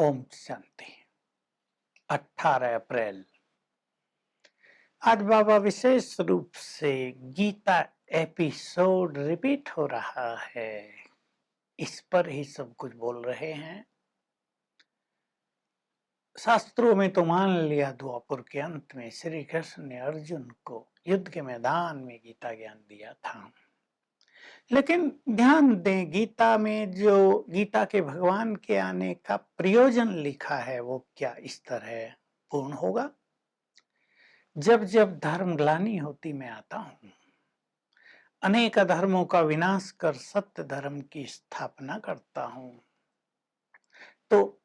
ओम शांति। 18 अप्रैल आज बाबा विशेष रूप से गीता एपिसोड रिपीट हो रहा है, इस पर ही सब कुछ बोल रहे हैं। शास्त्रों में तो मान लिया द्वापर के अंत में श्री कृष्ण ने अर्जुन को युद्ध के मैदान में गीता ज्ञान दिया था, लेकिन ध्यान दें गीता में जो गीता के भगवान के आने का प्रयोजन लिखा है वो क्या इस तरह पूर्ण होगा। जब जब धर्म ग्लानि होती मैं आता हूँ, अनेक अधर्मों का विनाश कर सत्य धर्म की स्थापना करता हूँ, तो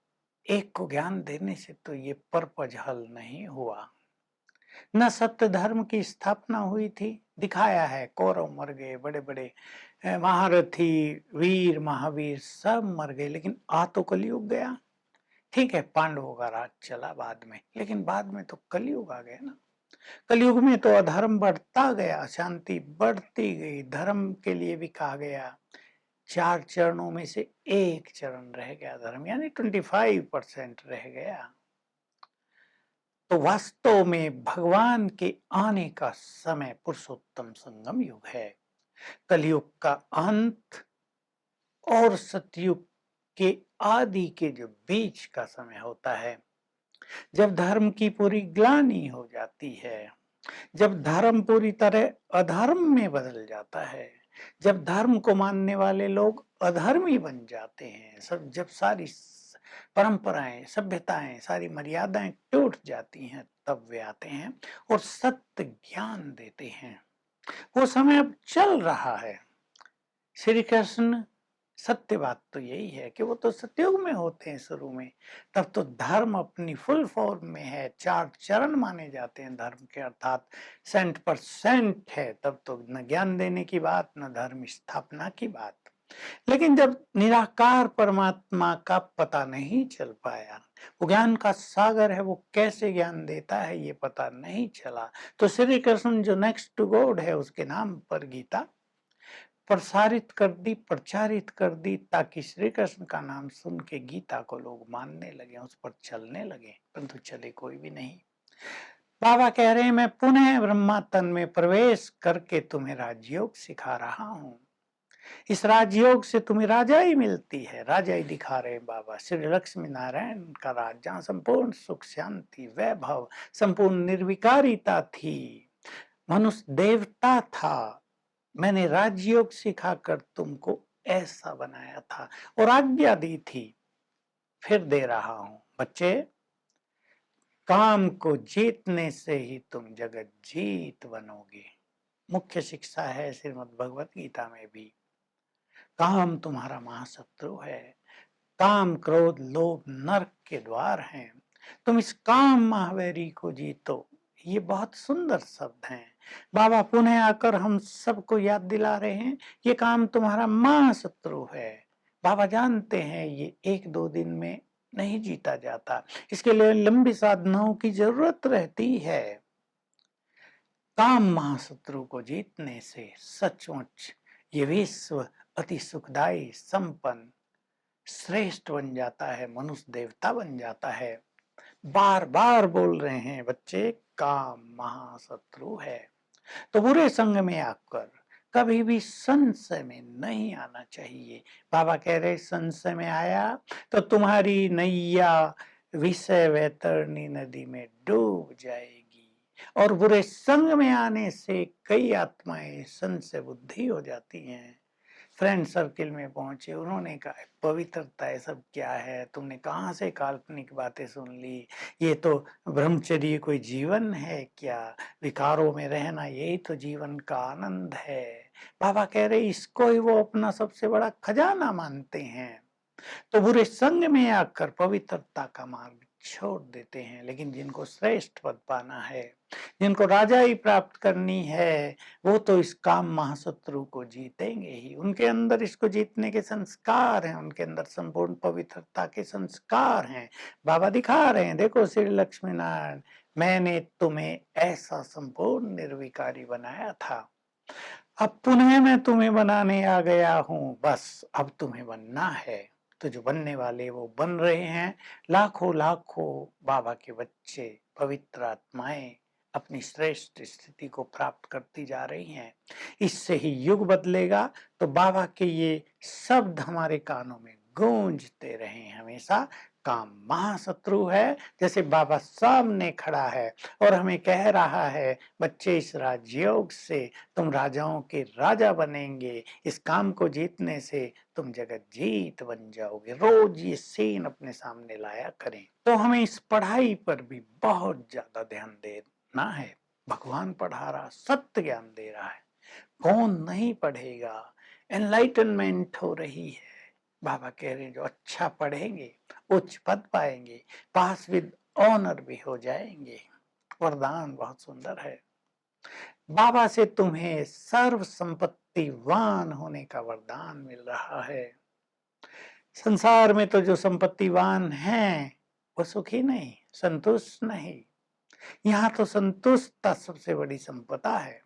एक को ज्ञान देने से तो ये पर्पज हल नहीं हुआ। न सत्य धर्म की स्थापना हुई थी, दिखाया है कौरव मर गए, बड़े बड़े महारथी वीर महावीर सब मर गए, लेकिन आ तो कलयुग गया। ठीक है, पांडवों का राज चला बाद में, लेकिन बाद में तो कलयुग आ गया ना। कलयुग में तो अधर्म बढ़ता गया, अशांति बढ़ती गई, धर्म के लिए भी कहा गया 4 चरणों में से एक चरण रह गया धर्म, यानी 25% रह गया। तो वास्तव में भगवान के आने का समय पुरुषोत्तम संगम युग है। कलयुग का अंत और सतयुग के आदि के जो बीच का समय होता है, जब धर्म की पूरी ग्लानि हो जाती है, जब धर्म पूरी तरह अधर्म में बदल जाता है, जब धर्म को मानने वाले लोग अधर्मी बन जाते हैं, सब जब सारी परंपराएं सभ्यताएं सारी मर्यादाएं टूट जाती हैं, तब वे आते हैं और सत्य ज्ञान देते हैं। वो समय अब चल रहा है। श्री कृष्ण, सत्य बात तो यही है कि वो तो सतयुग में होते हैं शुरू में, तब तो धर्म अपनी फुल फॉर्म में है, 4 चरण माने जाते हैं धर्म के, अर्थात 100% है। तब तो न ज्ञान देने की बात, न धर्म स्थापना की बात। लेकिन जब निराकार परमात्मा का पता नहीं चल पाया, वो ज्ञान का सागर है, वो कैसे ज्ञान देता है ये पता नहीं चला, तो श्री कृष्ण जो नेक्स्ट टू गॉड है उसके नाम पर गीता प्रसारित कर दी, प्रचारित कर दी, ताकि श्री कृष्ण का नाम सुन के गीता को लोग मानने लगे, उस पर चलने लगे, परंतु चले कोई भी नहीं। बाबा कह रहे हैं मैं पुनः ब्रह्मा तन में प्रवेश करके तुम्हें राजयोग सिखा रहा हूँ। इस राजयोग से तुम्हें राजाई मिलती है, राजाई दिखा रहे हैं बाबा। श्री लक्ष्मी नारायण का राज, जहाँ संपूर्ण सुख शांति वैभव संपूर्ण निर्विकारिता थी, मनुष्य देवता था। मैंने राजयोग सिखाकर तुमको ऐसा बनाया था और आज्ञा दी थी, फिर दे रहा हूं। बच्चे, काम को जीतने से ही तुम जगत जीत बनोगे। मुख्य शिक्षा है श्रीमद् भगवत गीता में भी। काम तुम्हारा महाशत्रु है। काम क्रोध लोभ नरक के द्वार हैं। तुम इस काम महावैरी को जीतो। ये बहुत सुंदर शब्द हैं। बाबा पुनः आकर हम सबको याद दिला रहे हैं, ये काम तुम्हारा महाशत्रु है। बाबा जानते हैं ये 1-2 दिन में नहीं जीता जाता, इसके लिए लंबी साधनाओं की जरूरत रहती है। काम महाशत्रु को जीतने से सचमुच ये विश्व अति सुखदायी संपन्न श्रेष्ठ बन जाता है, मनुष्य देवता बन जाता है। बार बार बोल रहे हैं बच्चे, काम महाशत्रु है। तो बुरे संग में आकर कभी भी संशय में नहीं आना चाहिए। बाबा कह रहे संशय में आया तो तुम्हारी नैया विषय वैतरणी नदी में डूब जाएगी। और बुरे संग में आने से कई आत्माएं संशय बुद्धि हो जाती हैं। फ्रेंड सर्किल में पहुंचे, उन्होंने कहा पवित्रता ये सब क्या है, तुमने कहाँ से काल्पनिक बातें सुन ली, ये तो ब्रह्मचर्य कोई जीवन है क्या, विकारों में रहना यही तो जीवन का आनंद है। बाबा कह रहे इसको ही वो अपना सबसे बड़ा खजाना मानते हैं, तो बुरे संग में आकर पवित्रता का मार्ग छोड़ देते हैं। लेकिन जिनको श्रेष्ठ पद पाना है, जिनको राजाई प्राप्त करनी है, वो तो इस काम महाशत्रु को जीतेंगे ही। उनके अंदर इसको जीतने के संस्कार हैं, उनके अंदर संपूर्ण पवित्रता के संस्कार हैं। बाबा दिखा रहे हैं, देखो श्री लक्ष्मी नारायण, मैंने तुम्हें ऐसा संपूर्ण निर्विकारी बनाया था, अब पुनः मैं तुम्हें बनाने आ गया हूं, बस अब तुम्हें बनना है। तो जो बनने वाले वो बन रहे हैं। लाखों लाखों बाबा के बच्चे, पवित्र आत्माएं अपनी श्रेष्ठ स्थिति को प्राप्त करती जा रही हैं। इससे ही युग बदलेगा। तो बाबा के ये शब्द हमारे कानों में गूंजते रहें हमेशा। काम महाशत्रु है, जैसे बाबा सामने खड़ा है और हमें कह रहा है, बच्चे इस राजयोग से तुम राजाओं के राजा बनेंगे, इस काम को जीतने से तुम जगत जीत बन जाओगे। रोज ये सीन अपने सामने लाया करें। तो हमें इस पढ़ाई पर भी बहुत ज्यादा ध्यान देना है। भगवान पढ़ा रहा, सत्य ज्ञान दे रहा है, कौन नहीं पढ़ेगा। एनलाइटनमेंट हो रही है। बाबा कह रहे हैं जो अच्छा पढ़ेंगे उच्च पद पाएंगे, पास विद ऑनर भी हो जाएंगे। वरदान बहुत सुंदर है। बाबा से तुम्हें सर्व संपत्तिवान होने का वरदान मिल रहा है। संसार में तो जो संपत्तिवान हैं वो सुखी नहीं, संतुष्ट नहीं। यहाँ तो संतुष्टता सबसे बड़ी संपदा है।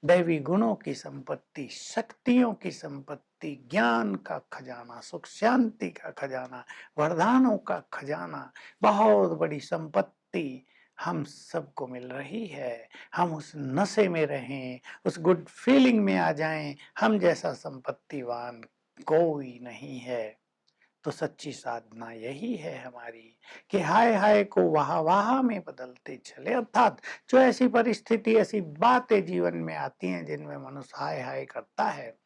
दैवी गुणों की संपत्ति, शक्तियों की संपत्ति, ज्ञान का खजाना, सुख शांति का खजाना, वरदानों का खजाना, बहुत बड़ी संपत्ति हम सबको मिल रही है। हम उस नशे में रहें, उस गुड फीलिंग में आ जाएं, हम जैसा संपत्तिवान कोई नहीं है। तो सच्ची साधना यही है हमारी कि हाय हाय को वाह वाह में बदलते चले। अर्थात जो ऐसी परिस्थिति, ऐसी बातें जीवन में आती हैं जिनमें मनुष्य हाय हाय करता है,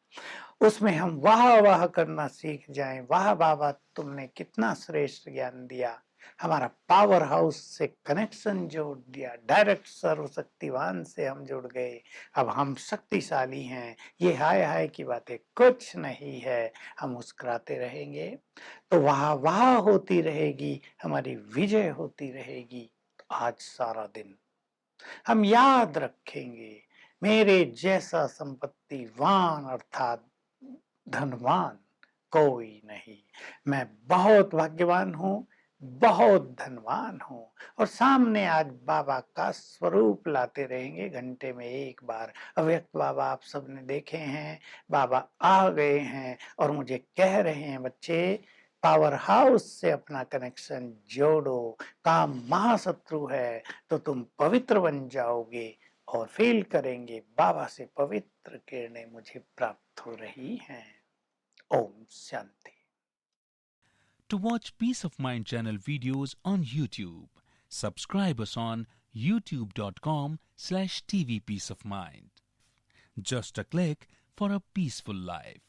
उसमें हम वाह वाह करना सीख जाएं। वाह बाबा, तुमने कितना श्रेष्ठ ज्ञान दिया, हमारा पावर हाउस से कनेक्शन जोड़ दिया, डायरेक्ट सर्वशक्तिवान से हम जुड़ गए, अब हम शक्तिशाली हैं। ये हाय हाय की बातें कुछ नहीं है। हम मुस्कुराते रहेंगे तो वाह वाह होती रहेगी, हमारी विजय होती रहेगी। आज सारा दिन हम याद रखेंगे, मेरे जैसा संपत्तिवान अर्थात धनवान कोई नहीं। मैं बहुत भाग्यवान हूँ, बहुत धनवान हूँ। और सामने आज बाबा का स्वरूप लाते रहेंगे घंटे में एक बार। अव्यक्त बाबा आप सबने देखे हैं, बाबा आ गए हैं और मुझे कह रहे हैं, बच्चे पावर हाउस से अपना कनेक्शन जोड़ो। काम महाशत्रु है तो तुम पवित्र बन जाओगे और फील करेंगे बाबा से पवित्र किरणें मुझे प्राप्त हो रही हैं। Om Shanti. To watch Peace of Mind channel videos on YouTube, subscribe us on youtube.com/tvpeaceofmind. Just a click for a peaceful life.